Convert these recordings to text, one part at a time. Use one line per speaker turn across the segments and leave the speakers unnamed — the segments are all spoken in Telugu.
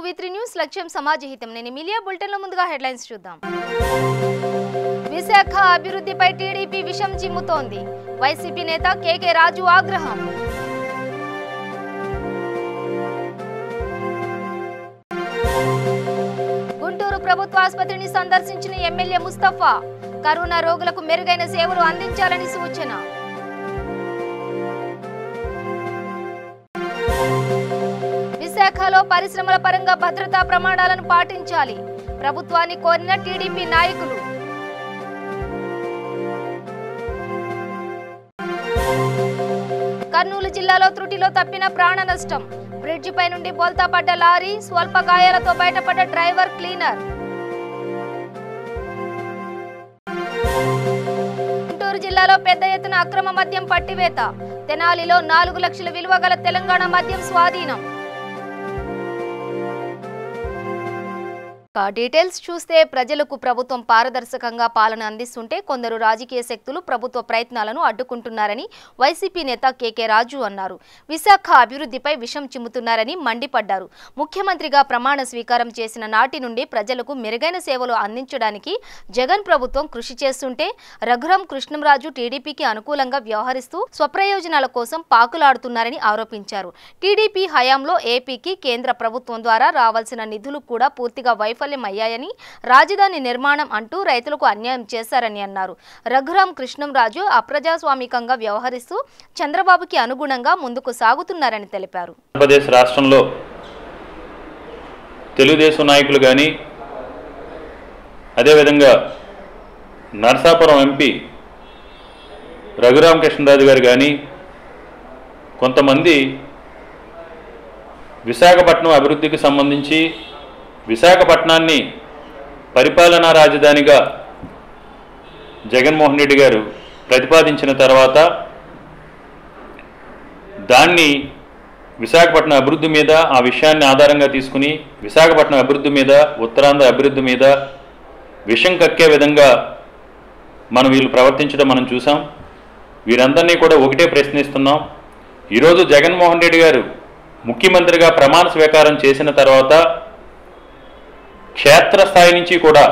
V3 న్యూస్ లక్ష్యం సమాజహితం. నేను మిలియా బులెటిన్ లో ముందుగా హెడ్లైన్స్ చూద్దాం. విశాఖ అభివృద్ధిపై టీడీపీ విషం చిమ్ముతోంది. వైసీపీ నేత కేకే రాజు ఆగ్రహం. గుంటూరు ప్రభుత్వ ఆసుపత్రిని సందర్శించిన ఎమ్మెల్యే ముస్తఫా కరోనా రోగులకు మెరుగైన సేవలు అందించాలని సూచన. విశాఖలో పరిశ్రమల పరంగా భద్రతా ప్రమాణాలను పాటించాలి. ప్రభుత్వాన్ని కోరిన టీడీపీ నాయకులు. కర్నూలు జిల్లాలో త్రుటిలో తప్పిన ప్రాణ నష్టం. బ్రిడ్జిపై నుండి బోల్తా పడ్డ లారీ, స్వల్ప గాయాలతో బయటపడ్డ డ్రైవర్, క్లీనర్. గుంటూరు జిల్లాలో పెద్ద ఎత్తున అక్రమ మద్యం పట్టివేత. తెనాలిలో 4 లక్షల విలువ గల తెలంగాణ మద్యం స్వాధీనం. డీటెయిల్స్ చూస్తే ప్రజలకు ప్రభుత్వం పారదర్శకంగా పాలన అందిస్తుంటే కొందరు రాజకీయ శక్తులు ప్రభుత్వ ప్రయత్నాలను అడ్డుకుంటున్నారని వైసీపీ నేత కేకే రాజు అన్నారు. విశాఖ అభివృద్ధిపై విషం చిమ్ముతున్నారని మండిపడ్డారు. ముఖ్యమంత్రిగా ప్రమాణ స్వీకారం చేసిన నాటి నుండి ప్రజలకు మెరుగైన సేవలు అందించడానికి జగన్ ప్రభుత్వం కృషి చేస్తుంటే రఘురాం కృష్ణంరాజు టీడీపీకి అనుకూలంగా వ్యవహరిస్తూ స్వప్రయోజనాల కోసం పాకులాడుతున్నారని ఆరోపించారు. టీడీపీ హయాంలో ఏపీకి కేంద్ర ప్రభుత్వం ద్వారా రావాల్సిన నిధులు కూడా పూర్తిగా అయ్యాయని, రాజధాని నిర్మాణం అంటూ రైతులకు అన్యాయం చేశారని అన్నారు. రఘురాం కృష్ణంరాజు అప్రజాస్వామికంగా వ్యవహరిస్తూ చంద్రబాబుకి అనుగుణంగా ముందుకు సాగుతున్నారని తెలిపారు.
ఆంధ్రప్రదేశ్ రాష్ట్రంలో తెలుగుదేశం నాయకులు కానీ, అదేవిధంగా నరసాపురం ఎంపీ రఘురాం కృష్ణరాజు గారు కానీ కొంతమంది విశాఖపట్నం అభివృద్ధికి సంబంధించి విశాఖపట్నాన్ని పరిపాలనా రాజధానిగా జగన్మోహన్ రెడ్డి గారు ప్రతిపాదించిన తర్వాత దాన్ని విశాఖపట్నం అభివృద్ధి మీద, ఆ విషయాన్ని ఆధారంగా తీసుకుని విశాఖపట్నం అభివృద్ధి మీద, ఉత్తరాంధ్ర అభివృద్ధి మీద విషం కక్కే విధంగా వీళ్ళు ప్రవర్తించడం మనం చూసాం. వీరందరినీ కూడా ఒకటే ప్రశ్నిస్తున్నాం. ఈరోజు జగన్మోహన్ రెడ్డి గారు ముఖ్యమంత్రిగా ప్రమాణ స్వీకారం చేసిన తర్వాత క్షేత్రస్థాయి నుంచి కూడా,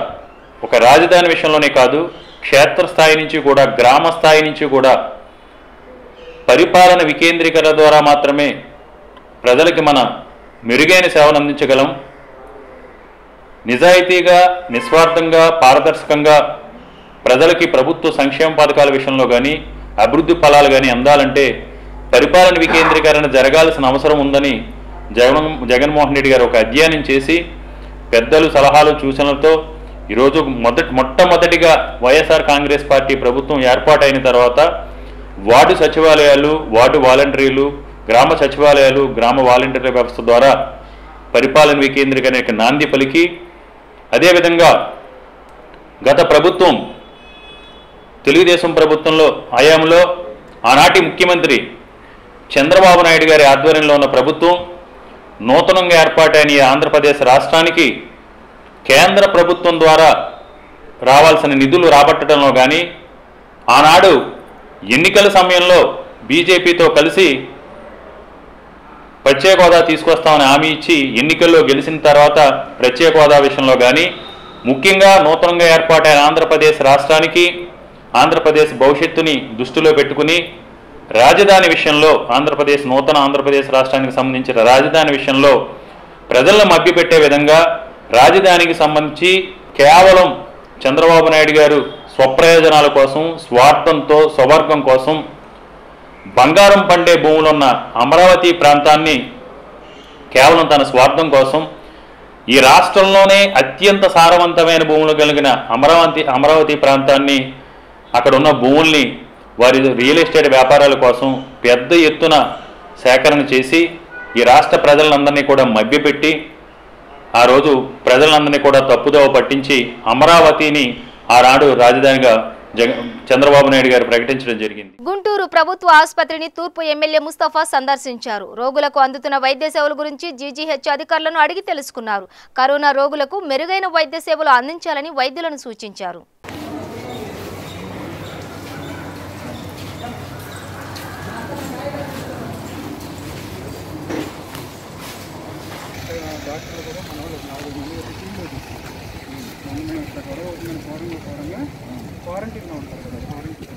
ఒక రాజధాని విషయంలోనే కాదు, క్షేత్రస్థాయి నుంచి కూడా, గ్రామ స్థాయి నుంచి కూడా పరిపాలన వికేంద్రీకరణ ద్వారా మాత్రమే ప్రజలకి మన మెరుగైన సేవలు అందించగలం. నిజాయితీగా, నిస్వార్థంగా, పారదర్శకంగా ప్రజలకి ప్రభుత్వ సంక్షేమ పథకాల విషయంలో కానీ, అభివృద్ధి ఫలాలు కానీ అందాలంటే పరిపాలన వికేంద్రీకరణ జరగాల్సిన అవసరం ఉందని జగన్మోహన్ రెడ్డి గారు ఒక అధ్యయనం చేసి పెద్దలు సలహాలు సూచనలతో ఈరోజు మొట్టమొదటిగా వైఎస్ఆర్ కాంగ్రెస్ పార్టీ ప్రభుత్వం ఏర్పాటైన తర్వాత వార్డు సచివాలయాలు, వార్డు వాలంటీర్లు, గ్రామ సచివాలయాలు, గ్రామ వాలంటీర్ల వ్యవస్థ ద్వారా పరిపాలన వికేంద్రీకరణకు నాంది పలికి, అదేవిధంగా గత ప్రభుత్వం తెలుగుదేశం ప్రభుత్వంలో హయాంలో ఆనాటి ముఖ్యమంత్రి చంద్రబాబు నాయుడు గారి ఆధ్వర్యంలో ఉన్న ప్రభుత్వం నూతనంగా ఏర్పాటైన ఆంధ్రప్రదేశ్ రాష్ట్రానికి కేంద్ర ప్రభుత్వం ద్వారా రావాల్సిన నిధులు రాబట్టడంలో కానీ, ఆనాడు ఎన్నికల సమయంలో బీజేపీతో కలిసి ప్రత్యేక హోదా తీసుకొస్తామని హామీ ఇచ్చి ఎన్నికల్లో గెలిచిన తర్వాత ప్రత్యేక హోదా విషయంలో కానీ, ముఖ్యంగా నూతనంగా ఏర్పాటైన ఆంధ్రప్రదేశ్ రాష్ట్రానికి, ఆంధ్రప్రదేశ్ భవిష్యత్తుని దృష్టిలో పెట్టుకుని రాజధాని విషయంలో, నూతన ఆంధ్రప్రదేశ్ రాష్ట్రానికి సంబంధించిన రాజధాని విషయంలో ప్రజలను మభ్యపెట్టే విధంగా రాజధానికి సంబంధించి కేవలం చంద్రబాబు నాయుడు గారు స్వప్రయోజనాల కోసం, స్వార్థంతో, స్వవర్గం కోసం బంగారం పండే భూములున్న అమరావతి ప్రాంతాన్ని కేవలం తన స్వార్థం కోసం, ఈ రాష్ట్రంలోనే అత్యంత సారవంతమైన భూములు కలిగిన అమరావతి ప్రాంతాన్ని, అక్కడ ఉన్న భూముల్ని వారి రియల్ ఎస్టేట్ వ్యాపారాల కోసం పెద్ద ఎత్తున సేకరణ చేసి ఈ రాష్ట్ర ప్రజలందరినీ కూడా మభ్యపెట్టి ఆ రోజు ప్రజలందరినీ కూడా తప్పుదోవ పట్టించి అమరావతిని ఆనాడు రాజధానిగా చంద్రబాబు నాయుడు గారు ప్రకటించడం జరిగింది.
గుంటూరు ప్రభుత్వ ఆసుపత్రిని తూర్పు ఎమ్మెల్యే ముస్తఫా సందర్శించారు. రోగులకు అందుతున్న వైద్య సేవల గురించి జీజీహెచ్ అధికారులను అడిగి తెలుసుకున్నారు. కరోనా రోగులకు మెరుగైన వైద్య సేవలు అందించాలని వైద్యులను సూచించారు.
డాక్టర్లు కూడా మన వాళ్ళు 4 మంది టీంలో తీసుకుంటాం. మేము ఇట్లా గొడవ అవుతుందని ఫోరంగా క్వారంటైన్లో ఉంటారు కదా, క్వారంటైన్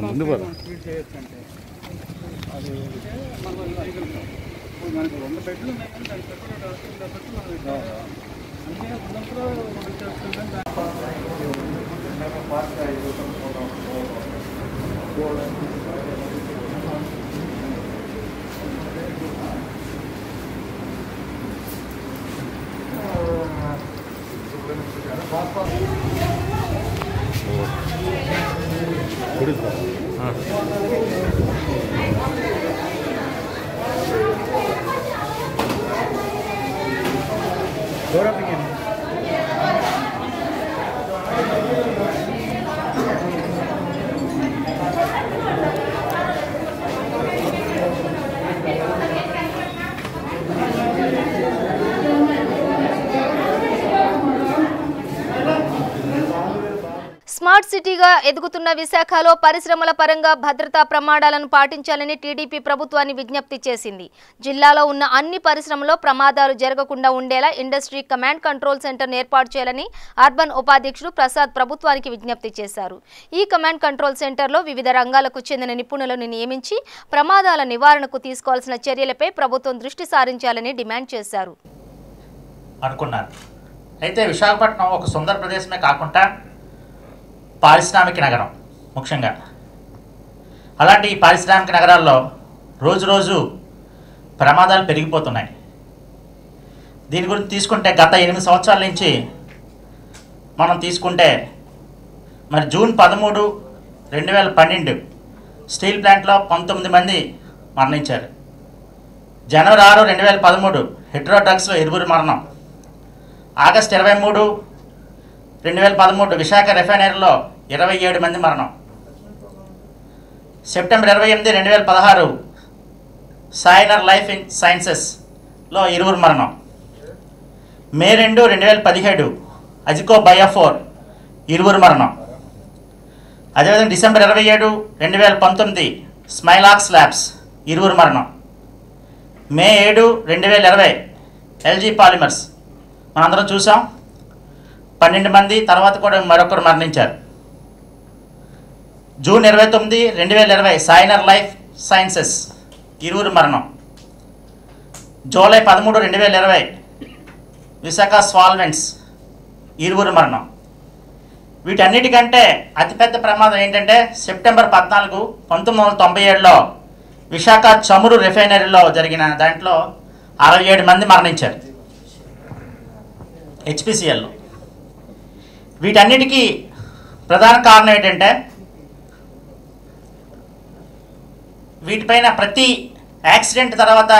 ముందు
ట్రీట్ చేయొచ్చు అంటే అది మనకి 2 బెడ్లు ఉన్నాయి కానీ దానికి సరిపడా డాక్టర్లు కాబట్టి మనం అన్నీ ఉన్నప్పుడు
స్మార్ట్ సిటీగా ఎదుగుతున్న విశాఖలో పరిశ్రమల పరంగా భద్రతా ప్రమాణాలను పాటించాలని టీడీపీ ప్రభుత్వాన్ని విజ్ఞప్తి చేసింది. జిల్లాలో ఉన్న అన్ని పరిశ్రమల్లో ప్రమాదాలు జరగకుండా ఉండేలా ఇండస్ట్రీ కమాండ్ కంట్రోల్ సెంటర్ను ఏర్పాటు చేయాలని అర్బన్ ఉపాధ్యక్షుడు ప్రసాద్ ప్రభుత్వానికి విజ్ఞప్తి చేశారు. ఈ కమాండ్ కంట్రోల్ సెంటర్లో వివిధ రంగాలకు చెందిన నిపుణులను నియమించి ప్రమాదాల నివారణకు తీసుకోవాల్సిన చర్యలపై ప్రభుత్వం దృష్టి సారించాలని డిమాండ్ చేశారు.
అయితే విశాఖపట్నం ఒక సుందర ప్రదేశమే కాకుండా పారిశ్రామిక నగరం ముఖ్యంగా. అలాంటి ఈ పారిశ్రామిక నగరాల్లో రోజు ప్రమాదాలు పెరిగిపోతున్నాయి. దీని గురించి తీసుకుంటే గత 8 సంవత్సరాల నుంచి మనం తీసుకుంటే మరి జూన్ 13, 2012 స్టీల్ ప్లాంట్లో 19 మంది మరణించారు. జనవరి 6, 2013 హెట్రో డ్రగ్స్లో 2 మరణం. ఆగస్టు 23, 2013 విశాఖ రిఫైనరీలో 27 మంది మరణం. సెప్టెంబర్ 28, 2016 సైనర్ లైఫ్ సైన్సెస్లో 20 మరణం. మే 2, 2017 అజికో బయోఫోర్ 20 మరణం. అదేవిధంగా డిసెంబర్ 27, 2019 స్మైలాక్స్ ల్యాబ్స్ 20 మరణం. మే 7, 2020 ఎల్జీ పాలిమర్స్ మనందరం చూసాం, 12 మంది, తర్వాత కూడా మరొకరు మరణించారు. జూన్ 29, 2020 సైనర్ లైఫ్ సైన్సెస్ 20 మరణం. జూలై 13, 2020 విశాఖ సాల్వెంట్స్ 20 మరణం. వీటన్నిటికంటే అతిపెద్ద ప్రమాదం ఏంటంటే సెప్టెంబర్ 14, 1997లో విశాఖ చమురు రిఫైనరీలో జరిగిన దాంట్లో 67 మంది మరణించారు హెచ్పిసిఎల్లో. వీటన్నిటికీ ప్రధాన కారణం ఏంటంటే వీటిపైన ప్రతి యాక్సిడెంట్ తర్వాత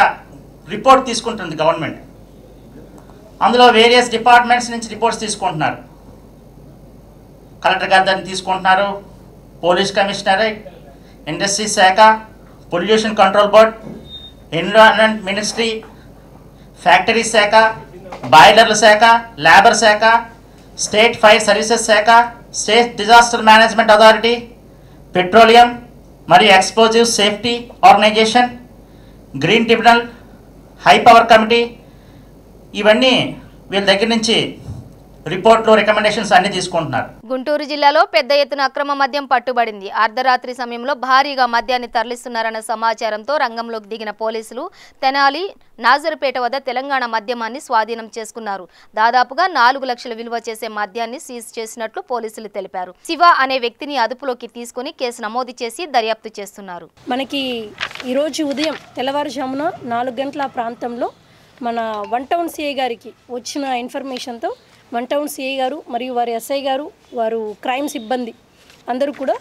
రిపోర్ట్ తీసుకుంటుంది గవర్నమెంట్. అందులో వేరియస్ డిపార్ట్మెంట్స్ నుంచి రిపోర్ట్స్ తీసుకుంటున్నారు. కలెక్టర్ గారి దాన్ని తీసుకుంటున్నారు, పోలీస్ కమిషనరేట్, ఇండస్ట్రీ శాఖ, pollution control board, environment ministry, factory శాఖ, బాయిలర్ల శాఖ, లేబర్ శాఖ, స్టేట్ ఫైర్ సర్వీసెస్ శాఖ, state disaster management authority, petroleum మరియు explosive safety organisation, green tribunal, high power committee, ఇవన్నీ వీళ్ళ దగ్గర నుంచి రిపోర్ట్లు, రికమెండేషన్స్ అన్ని తీసుకుంటున్నారు.
గుంటూరు జిల్లాలో పెద్ద ఎత్తున అక్రమ మద్యం పట్టుబడింది. అర్ధరాత్రి సమయంలో భారీగా మద్యాన్ని తరలిస్తున్నారన్న సమాచారంతో రంగంలోకి దిగిన పోలీసులు తెనాలి, నాజర్పేట వద్ద తెలంగాణ మద్యమాన్ని స్వాధీనం చేసుకున్నారు. దాదాపుగా 4 లక్షల విలువ చేసే మద్యాన్ని సీజ్ చేసినట్లు పోలీసులు తెలిపారు. శివ అనే వ్యక్తిని అదుపులోకి తీసుకుని కేసు నమోదు చేసి దర్యాప్తు చేస్తున్నారు.
మనకి ఈరోజు ఉదయం తెల్లవారుజామున 4 గంటల ప్రాంతంలో మన 1 టౌన్ సిఐ గారికి వచ్చిన ఇన్ఫర్మేషన్తో 1 టౌన్ సిఐ గారు మరియు వారి ఎస్ఐ గారు, వారు క్రైమ్ సిబ్బంది అందరూ కూడా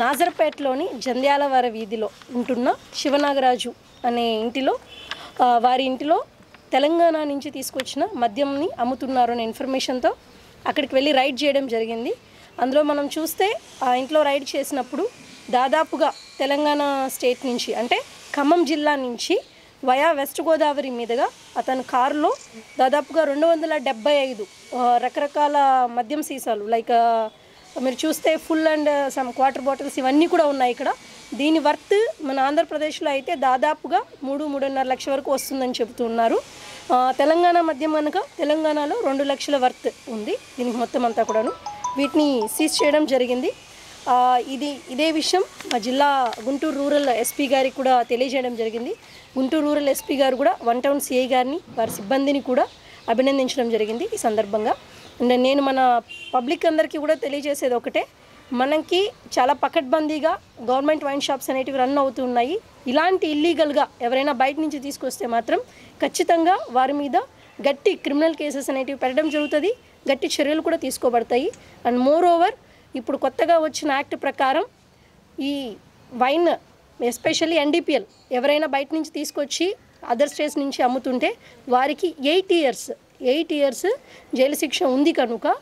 నాజర్పేటలోని జంధ్యాల వారి వీధిలో ఉంటున్న శివనాగరాజు అనే ఇంటిలో, వారి ఇంటిలో తెలంగాణ నుంచి తీసుకొచ్చిన మద్యంని అమ్ముతున్నారు అనే ఇన్ఫర్మేషన్తో అక్కడికి వెళ్ళి రైడ్ చేయడం జరిగింది. అందులో మనం చూస్తే ఆ ఇంట్లో రైడ్ చేసినప్పుడు దాదాపుగా తెలంగాణ స్టేట్ నుంచి అంటే ఖమ్మం జిల్లా నుంచి వయా వెస్ట్ గోదావరి మీదుగా అతని కారులో దాదాపుగా 275 రకరకాల మద్యం సీసాలు లైక్ మీరు చూస్తే full and some quarter bottles ఇవన్నీ కూడా ఉన్నాయి ఇక్కడ. దీని వర్త్ మన ఆంధ్రప్రదేశ్లో అయితే దాదాపుగా 3-3.5 లక్షల వరకు వస్తుందని చెబుతున్నారు. తెలంగాణ మద్యం కనుక తెలంగాణలో 2 లక్షల వర్త్ ఉంది దీనికి మొత్తం అంతా కూడాను. వీటిని సీజ్ చేయడం జరిగింది. ఇదే విషయం మా జిల్లా గుంటూరు రూరల్ ఎస్పీ గారికి కూడా తెలియజేయడం జరిగింది. గుంటూరు రూరల్ ఎస్పీ గారు కూడా 1 టౌన్ సిఐ గారిని వారి సిబ్బందిని కూడా అభినందించడం జరిగింది ఈ సందర్భంగా. అండ్ నేను మన పబ్లిక్ అందరికీ కూడా తెలియజేసేది ఒకటే, మనకి చాలా పకడ్బందీగా గవర్నమెంట్ వైన్ షాప్స్ అనేటివి రన్ అవుతున్నాయి. ఇలాంటి ఇల్లీగల్గా ఎవరైనా బయట నుంచి తీసుకొస్తే మాత్రం ఖచ్చితంగా వారి మీద గట్టి క్రిమినల్ కేసెస్ అనేటివి పెట్టడం జరుగుతుంది, గట్టి చర్యలు కూడా తీసుకోబడతాయి. అండ్ మోర్ ఓవర్ ఇప్పుడు కొత్తగా వచ్చిన యాక్ట్ ప్రకారం ఈ వైన్ ఎస్పెషల్లీ NDPL ఎవరైనా బయట నుంచి తీసుకొచ్చి అదర్ స్టేట్స్ నుంచి అమ్ముతుంటే వారికి 8 ఇయర్స్ జైలు శిక్ష ఉంది కనుక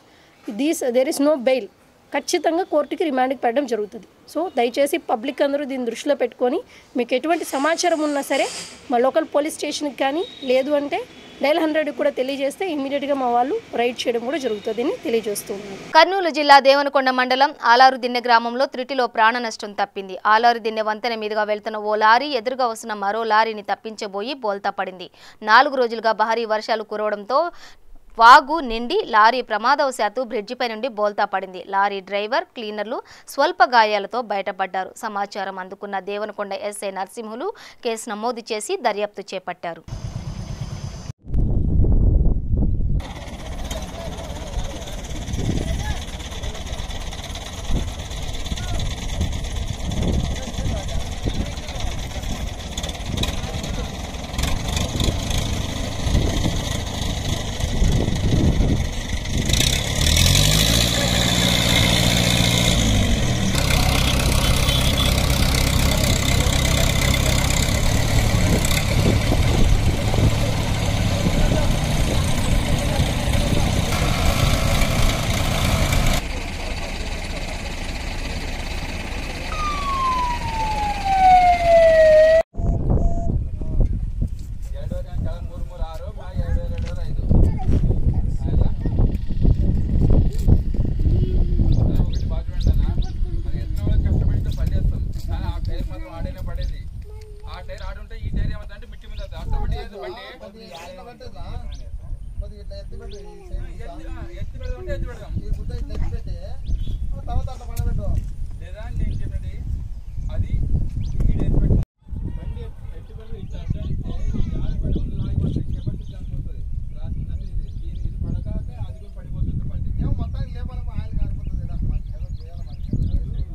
దేర్ ఇస్ నో బెయిల్, ఖచ్చితంగా కోర్టుకి రిమాండ్కి పెట్టడం జరుగుతుంది. సో దయచేసి పబ్లిక్ అందరూ దీన్ని దృష్టిలో పెట్టుకొని మీకు ఎటువంటి సమాచారం ఉన్నా సరే మా లోకల్ పోలీస్ స్టేషన్కి కానీ లేదు అంటే డైల్ 100 కూడా తెలియజేస్తే ఇమీడియట్గా మా వాళ్ళు రైడ్ చేయడం కూడా జరుగుతుందని తెలియజేస్తున్నారు.
కర్నూలు జిల్లా దేవనకొండ మండలం ఆలారుదిన్నె గ్రామంలో త్రుటిలో ప్రాణ నష్టం తప్పింది. ఆలారుదిన్నె వంతెన మీదుగా వెళ్తున్న ఓ లారీ ఎదురుగా వస్తున్న మరో లారీని తప్పించబోయి బోల్తా పడింది. 4 రోజులుగా భారీ వర్షాలు కురవడంతో వాగు నిండి లారీ ప్రమాదవశాత్తు బ్రిడ్జిపై నుండి బోల్తా పడింది. లారీ డ్రైవర్, క్లీనర్లు స్వల్ప గాయాలతో బయటపడ్డారు. సమాచారం అందుకున్న దేవనకొండ ఎస్ఐ నరసింహులు కేసు నమోదు చేసి దర్యాప్తు చేపట్టారు.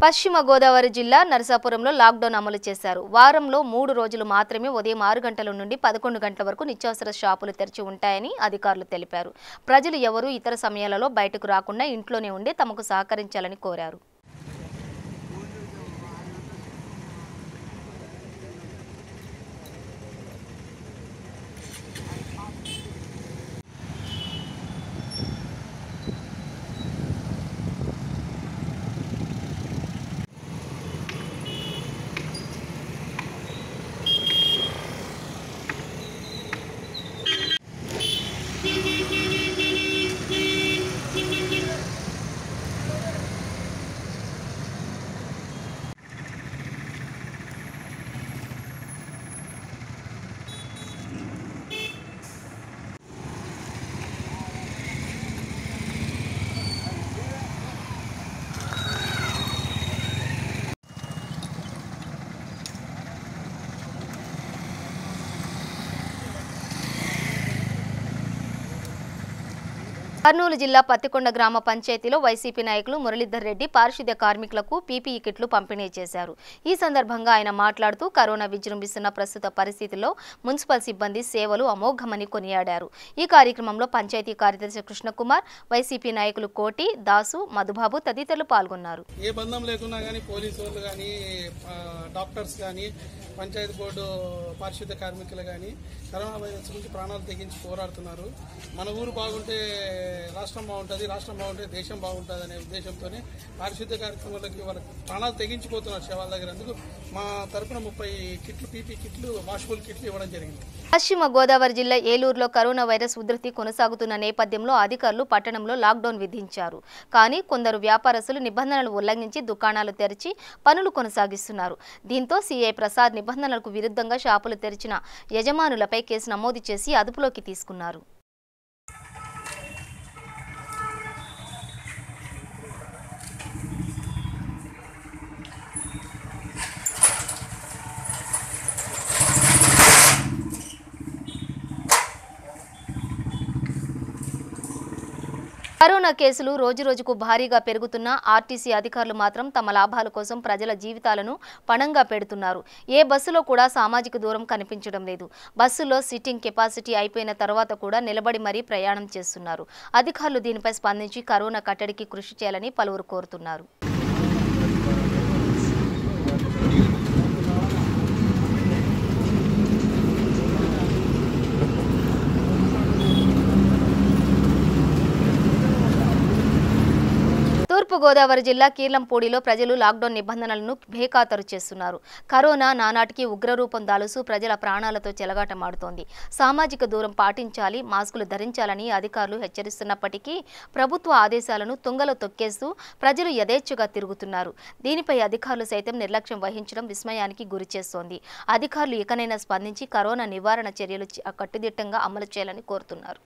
పశ్చిమ గోదావరి జిల్లా నరసాపురంలో లాక్డౌన్ అమలు చేశారు. వారంలో 3 రోజులు మాత్రమే ఉదయం 6 గంటల నుండి 11 గంటల వరకు నిత్యావసర షాపులు తెరిచి ఉంటాయని అధికారులు తెలిపారు. ప్రజలు ఎవరూ ఇతర సమయాలలో బయటకు రాకుండా ఇంట్లోనే ఉండి తమకు సహకరించాలని కోరారు. కర్నూలు జిల్లా పత్తికొండ గ్రామ పంచాయతీలో వైసీపీ నాయకులు మురళీధర్ రెడ్డి పారిశుద్ధ్య కార్మికులకు పీపీఈ కిట్లు పంపిణీ చేశారు. ఈ సందర్భంగా ఆయన మాట్లాడుతూ కరోనా విజృంభిస్తున్న ప్రస్తుత పరిస్థితుల్లో మున్సిపల్ సిబ్బంది సేవలు అమోఘమని కొనియాడారు. ఈ కార్యక్రమంలో పంచాయతీ కార్యదర్శి కృష్ణకుమార్, వైసీపీ నాయకులు కోటి, దాసు, మధుబాబు తదితరులు పాల్గొన్నారు.
ఏ బంధం లేకున్నా కానీ పోలీసు వాళ్ళు కానీ డాక్టర్స్ కానీ పంచాయతీ బోర్డు పారిశుద్ధ్య కార్మికులు కానీ కరోనా వైరస్ గురించి ప్రాణాలు తెగించి పోరాడుతున్నారు. మన ఊరు బాగుంటే రాష్ట్రం బాగుంటుంది, రాష్ట్రం బాగుంటే దేశం బాగుంటుంది అనే ఉద్దేశంతో పారిశుద్ధ్య కార్యక్రమాలకి వాళ్ళకి ప్రాణాలు తెగించిపోతున్నారు శవాల దగ్గర. అందుకు మా తరఫున 30 కిట్లు పీపీ కిట్లు వాషబుల్ కిట్లు ఇవ్వడం జరిగింది.
పశ్చిమ గోదావరి జిల్లా ఏలూరులో కరోనా వైరస్ ఉధృతి కొనసాగుతున్న నేపథ్యంలో అధికారులు పట్టణంలో లాక్డౌన్ విధించారు. కానీ కొందరు వ్యాపారస్తులు నిబంధనలు ఉల్లంఘించి దుకాణాలు తెరిచి పనులు కొనసాగిస్తున్నారు. దీంతో సీఐ ప్రసాద్ నిబంధనలకు విరుద్ధంగా షాపులు తెరిచిన యజమానులపై కేసు నమోదు చేసి అదుపులోకి తీసుకున్నారు. కరోనా కేసులు రోజురోజుకు భారీగా పెరుగుతున్న ఆర్టీసీ అధికారులు మాత్రం తమ లాభాల కోసం ప్రజల జీవితాలను పణంగా పెడుతున్నారు. ఏ బస్సులో కూడా సామాజిక దూరం కనిపించడం లేదు. బస్సులో సిట్టింగ్ కెపాసిటీ అయిపోయిన తర్వాత కూడా నిలబడి మరీ ప్రయాణం చేస్తున్నారు. అధికారులు దీనిపై స్పందించి కరోనా కట్టడికి కృషి చేయాలని పలువురు కోరుతున్నారు. తూర్పుగోదావరి జిల్లా కీర్లంపూడిలో ప్రజలు లాక్డౌన్ నిబంధనలను బేఖాతరు చేస్తున్నారు. కరోనా నానాటికి ఉగ్రరూపం దాలుస్తూ ప్రజల ప్రాణాలతో చెలగాటమాడుతోంది. సామాజిక దూరం పాటించాలి, మాస్కులు ధరించాలని అధికారులు హెచ్చరిస్తున్నప్పటికీ ప్రభుత్వ ఆదేశాలను తుంగలో తొక్కేస్తూ ప్రజలు యథేచ్ఛగా తిరుగుతున్నారు. దీనిపై అధికారులు సైతం నిర్లక్ష్యం వహించడం విస్మయానికి గురిచేస్తోంది. అధికారులు ఇకనైనా స్పందించి కరోనా నివారణ చర్యలు కట్టుదిట్టంగా అమలు చేయాలని కోరుతున్నారు.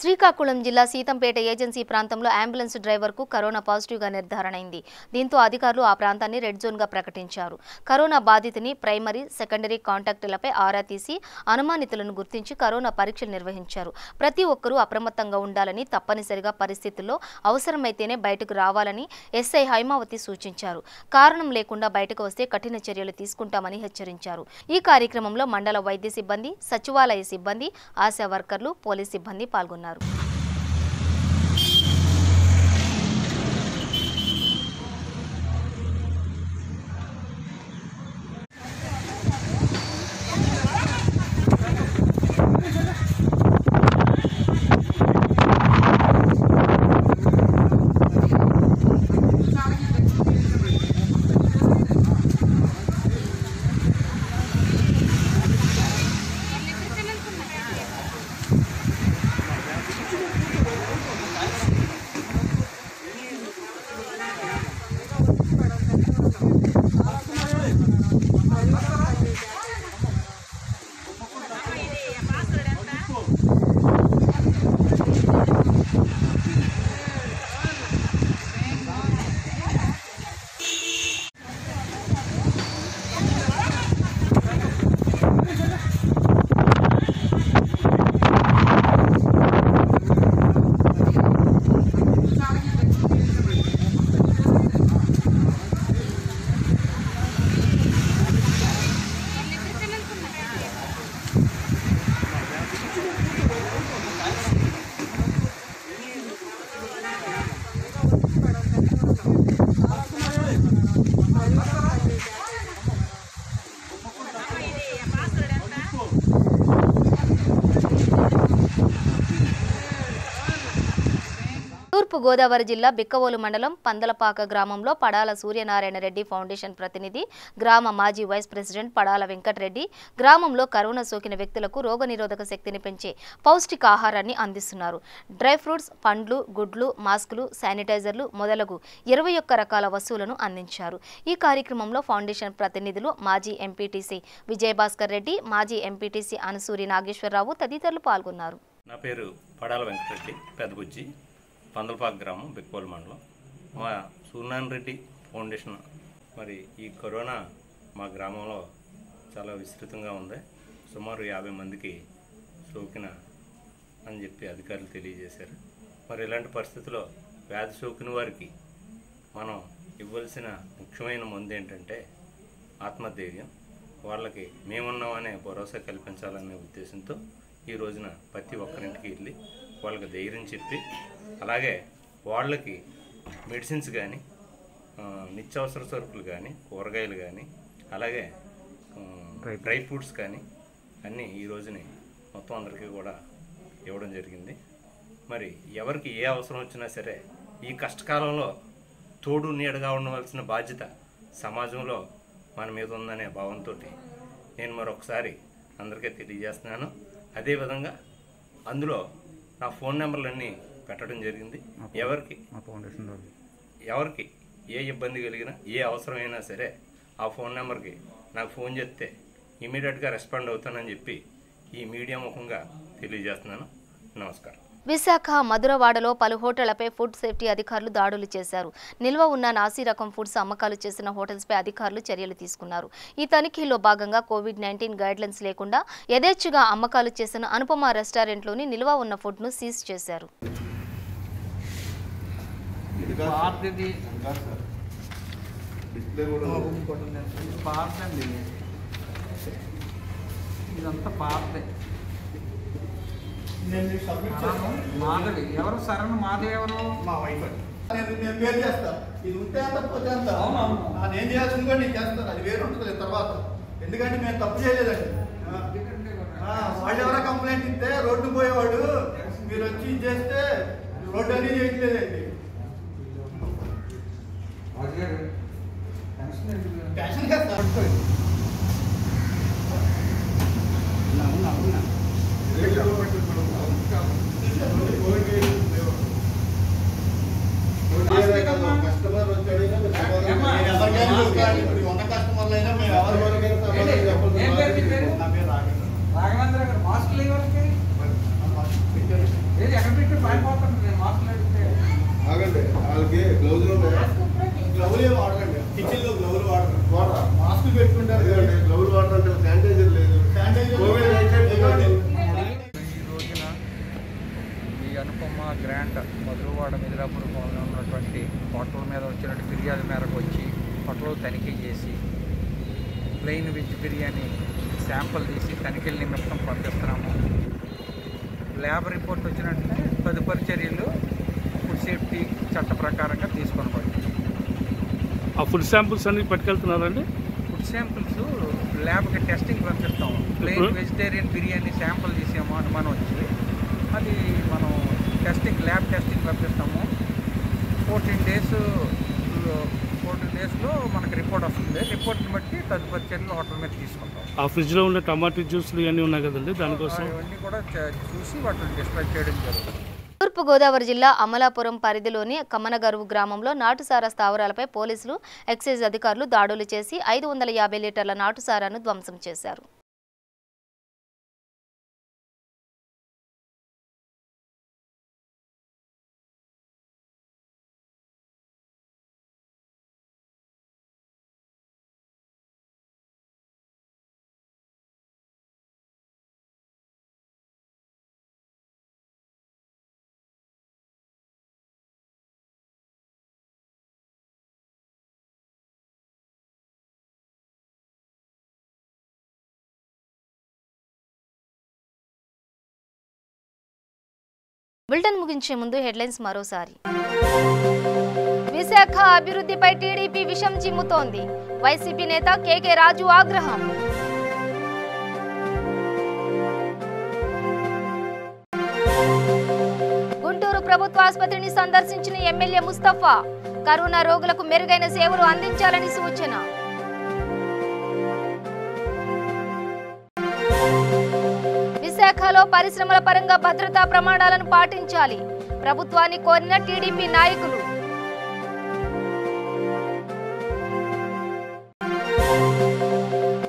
శ్రీకాకుళం జిల్లా సీతంపేట ఏజెన్సీ ప్రాంతంలో అంబులెన్స్ డ్రైవర్కు కరోనా పాజిటివ్గా నిర్ధారణ అయింది. దీంతో అధికారులు ఆ ప్రాంతాన్ని రెడ్ జోన్గా ప్రకటించారు. కరోనా బాధితుని ప్రైమరీ, సెకండరీ కాంటాక్టులపై ఆరా తీసి అనుమానితులను గుర్తించి కరోనా పరీక్షలు నిర్వహించారు. ప్రతి ఒక్కరూ అప్రమత్తంగా ఉండాలని, తప్పనిసరిగా పరిస్థితుల్లో అవసరమైతేనే బయటకు రావాలని ఎస్ఐ హైమావతి సూచించారు. కారణం లేకుండా బయటకు వస్తే కఠిన చర్యలు తీసుకుంటామని హెచ్చరించారు. ఈ కార్యక్రమంలో మండల వైద్య సిబ్బంది, సచివాలయ సిబ్బంది, ఆశా వర్కర్లు, పోలీస్ సిబ్బంది పాల్గొన్నారు. తూర్పు గోదావరి జిల్లా బిక్కవోలు మండలం పందలపాక గ్రామంలో పడాల సూర్యనారాయణ రెడ్డి ఫౌండేషన్ ప్రతినిధి, గ్రామ మాజీ వైస్ ప్రెసిడెంట్ పడాల వెంకటరెడ్డి గ్రామంలో కరోనా సోకిన వ్యక్తులకు రోగనిరోధక శక్తిని పెంచే పౌష్టికాహారాన్ని అందిస్తున్నారు. డ్రై ఫ్రూట్స్, పండ్లు, గుడ్లు, మాస్కులు, శానిటైజర్లు మొదలగు 21 రకాల వస్తువులను అందించారు. ఈ కార్యక్రమంలో ఫౌండేషన్ ప్రతినిధులు మాజీ ఎంపీటీసీ విజయభాస్కర్ రెడ్డి, మాజీ ఎంపీటీసీ అనసూరి నాగేశ్వరరావు తదితరులు పాల్గొన్నారు.
నా పేరు పడాల వెంకటరెడ్డి, పెద్దబుజ్జి, పందలపాక గ్రామం, బిక్కోలు మండలం. మా సూర్యనారాయణ రెడ్డి ఫౌండేషన్ మరి ఈ కరోనా మా గ్రామంలో చాలా విస్తృతంగా ఉంది. సుమారు 50 మందికి సోకిన అని చెప్పి అధికారులు తెలియజేశారు. మరి ఇలాంటి పరిస్థితుల్లో వ్యాధి సోకిన వారికి మనం ఇవ్వాల్సిన ముఖ్యమైన మందు ఏంటంటే ఆత్మధైర్యం. వాళ్ళకి మేమున్నామనే భరోసా కల్పించాలనే ఉద్దేశంతో ఈ రోజున ప్రతి ఒక్కరింటికి వెళ్ళి వాళ్ళకి ధైర్యం చెప్పి, అలాగే వాళ్ళకి మెడిసిన్స్ కానీ, నిత్యావసర సరుకులు కానీ, కూరగాయలు కానీ, అలాగే డ్రై ఫ్రూట్స్ కానీ అన్నీ ఈ రోజుని మొత్తం అందరికీ కూడా ఇవ్వడం జరిగింది. మరి ఎవరికి ఏ అవసరం వచ్చినా సరే ఈ కష్టకాలంలో తోడు నీడగా ఉండవలసిన బాధ్యత సమాజంలో మన మీద ఉందనే భావంతో నేను మరొకసారి అందరికీ తెలియజేస్తున్నాను. అదేవిధంగా అందులో నా ఫోన్ నెంబర్లన్నీ పెట్టడం జరిగింది. ఎవరికి ఏ ఇబ్బంది కలిగినా, ఏ అవసరమైనా సరే ఆ ఫోన్ నెంబర్కి నాకు ఫోన్ చేస్తే ఇమీడియట్గా రెస్పాండ్ అవుతానని చెప్పి ఈ మీడియా ముఖంగా తెలియజేస్తున్నాను. నమస్కారం.
విశాఖ మధురవాడలో పలు హోటళ్లపై ఫుడ్ సేఫ్టీ అధికారులు దాడులు చేశారు. నిల్వ ఉన్న నాసీ రకం ఫుడ్స్ అమ్మకాలు చేసిన హోటల్స్పై అధికారులు చర్యలు తీసుకున్నారు. ఈ తనిఖీలో భాగంగా కోవిడ్-19 గైడ్లైన్స్ లేకుండా యథేచ్ఛగా అమ్మకాలు చేసిన అనుపమ రెస్టారెంట్లోని నిల్వ ఉన్న ఫుడ్ను సీజ్ చేశారు.
మాధవి ఎవరు? సరైన మాధవి ఎవరు? మా వైఫ్. నేను పేరు చేస్తా. ఇది ఉంటే అంత పోతే అంత. నేను చేయాల్సింది కూడా నేను చేస్తాను. అది వేరు ఉంటుంది తర్వాత. ఎందుకంటే మేము తప్పు చేయలేదండి. వాళ్ళు ఎవరో కంప్లైంట్ ఇస్తే రోడ్డు పోయేవాడు మీరు వచ్చి చేస్తే రోడ్డు అనేది చేయట్లేదండి. టెన్షన్ కదా. కస్టమర్ వచ్చాడు, ఉన్న కస్టమర్లు అయినా మేము రాఘవేంద్ర గారు మాస్కులు ఎక్కడ పెట్టి పారిపోతాను. నేను మాస్కులు అడిగితే ఆగండి, వాళ్ళకి గ్లౌజులు గ్లౌలే వాడకండి. కిచెన్ లో గ్లౌలు వాడరా, మాస్కులు పెట్టుకుంటారు. గ్లౌలు వాడరంటే శానిటైజర్ లేదు.
ఈ అనుపమ గ్రాండ్ మధురవాడ మిదిలాపూర్ భవన్లో ఉన్నటువంటి హోటల్ మీద వచ్చినట్టు ఫిర్యాదు మేరకు వచ్చి హోటల్ తనిఖీ చేసి ప్లెయిన్ వెజ్ బిర్యానీ శాంపుల్ తీసి తనిఖీల నిమిత్తం పంపిస్తున్నాము. ల్యాబ్ రిపోర్ట్ వచ్చినట్లే తదుపరి చర్యలు ఫుడ్ సేఫ్టీ చట్ట ప్రకారంగా తీసుకొని పడుతుంది.
ఆ ఫుడ్ శాంపుల్స్ అన్ని పట్టుకెళ్తున్నారండి?
ఫుడ్ శాంపుల్స్ ల్యాబ్కి టెస్టింగ్ పంపిస్తాము. ప్లెయిన్ వెజిటేరియన్ బిర్యానీ శాంపుల్ తీసాము అనుమానం వచ్చి అది మనం ల్యాబ్ టెస్టింగ్ పంపిస్తాము. 14 డేస్లో మనకి రిపోర్ట్ వస్తుంది. రిపోర్ట్ని బట్టి తదుపరి చర్యలు హోటల్ మీద తీసుకుంటాం.
ఆ ఫ్రిడ్జ్లో ఉన్న టమాటో జ్యూస్లు ఇవన్నీ ఉన్నాయి కదండి, దానికోసం
ఇవన్నీ కూడా చూసి వాటిని డిస్ట్రాక్ట్ చేయడం జరుగుతుంది.
తూర్పుగోదావరి జిల్లా అమలాపురం పరిధిలోని కమ్మనగరువు గ్రామంలో నాటుసారా స్థావరాలపై పోలీసులు, ఎక్సైజ్ అధికారులు దాడులు చేసి 550 లీటర్ల నాటుసారాను ధ్వంసం చేశారు. బులెటిన్ ముగించే ముందు హెడ్లైన్స్ మరోసారి. విశాఖ అభివృద్ధిపై టీడీపీ విషం చిమ్ముతోంది. వైసీపీ నేత కేకే రాజు ఆగ్రహం. గుంటూరు ప్రభుత్వ ఆసుపత్రిని సందర్శించిన ఎమ్మెల్యే ముస్తఫా కరోనా రోగులకు మెరుగైన సేవలు అందించాలని సూచన. విశాఖలో పరిశ్రమల పరంగా భద్రతా ప్రమాణాలను పాటించాలి ప్రభుత్వాన్ని కోరిన టీడీపీ నాయకులు.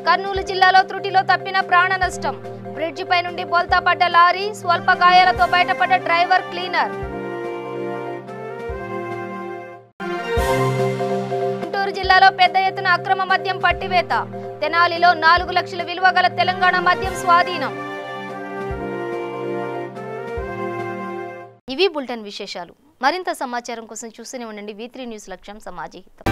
కర్నూలు జిల్లాలో త్రుటిలో తప్పిన ప్రాణ నష్టం. బ్రిడ్జిపై నుండి బోల్తా పడ్డ లారీ, స్వల్ప గాయాలతో బయటపడ్డ డ్రైవర్, క్లీనర్. గుంటూరు జిల్లాలో పెద్ద ఎత్తున అక్రమ మద్యం పట్టివేత. తెనాలిలో 4 లక్షల విలువ గల తెలంగాణ మద్యం స్వాధీనం. ఇవి బులెటిన్ విశేషాలు. మరింత సమాచారం కోసం చూస్తూనే ఉండండి V3 న్యూస్ లక్ష్యం సమాజ హితం.